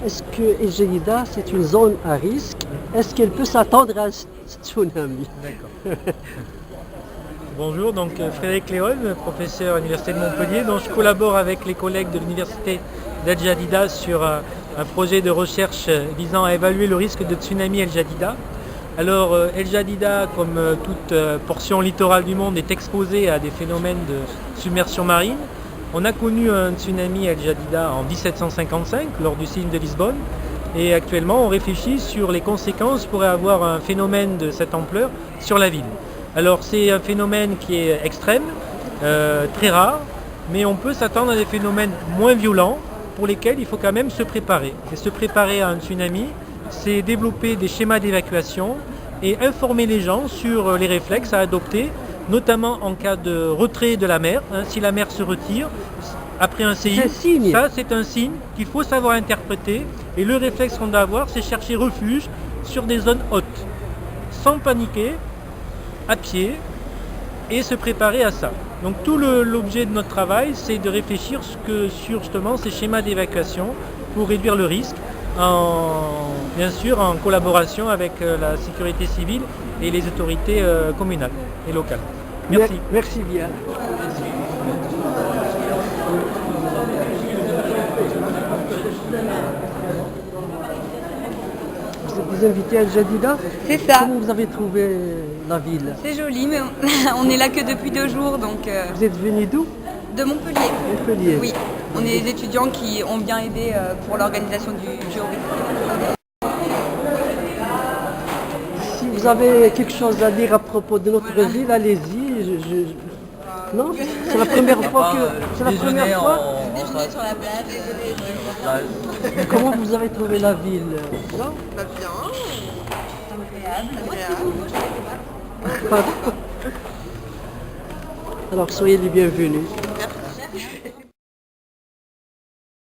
Est-ce que El Jadida, c'est une zone à risque? Est-ce qu'elle peut s'attendre à un tsunami? D'accord. Bonjour, donc Frédéric Léon, professeur à l'Université de Montpellier. Donc, je collabore avec les collègues de l'Université d'El Jadida sur un projet de recherche visant à évaluer le risque de tsunami El Jadida. Alors, El Jadida, comme toute portion littorale du monde, est exposée à des phénomènes de submersion marine. On a connu un tsunami El Jadida en 1755 lors du signe de Lisbonne. Et actuellement, on réfléchit sur les conséquences pourrait avoir un phénomène de cette ampleur sur la ville. Alors c'est un phénomène qui est extrême, très rare, mais on peut s'attendre à des phénomènes moins violents pour lesquels il faut quand même se préparer. Et se préparer à un tsunami, c'est développer des schémas d'évacuation et informer les gens sur les réflexes à adopter, notamment en cas de retrait de la mer. Si la mer se retire, après un séisme, ça c'est un signe qu'il faut savoir interpréter. Et le réflexe qu'on doit avoir, c'est chercher refuge sur des zones hautes, sans paniquer, à pied, et se préparer à ça. Donc tout l'objet de notre travail, c'est de réfléchir sur justement ces schémas d'évacuation pour réduire le risque, bien sûr en collaboration avec la sécurité civile et les autorités communales et locales. Merci. Merci bien. Vous êtes invité à El Jadida? C'est ça. Comment vous avez trouvé la ville? C'est joli, mais on est là que depuis 2 jours, donc... Vous êtes venu d'où? De Montpellier. Montpellier. Oui, on est des étudiants qui ont bien aidé pour l'organisation du jury. Si vous avez quelque chose à dire à propos de notre ville, allez-y. Non? C'est la première fois que... C'est la première fois? Déjeuner sur la plage. Comment vous avez trouvé la ville? Non? Bien. Agréable. Moi, c'est nouveau, je ne sais pas. Alors soyez les bienvenus.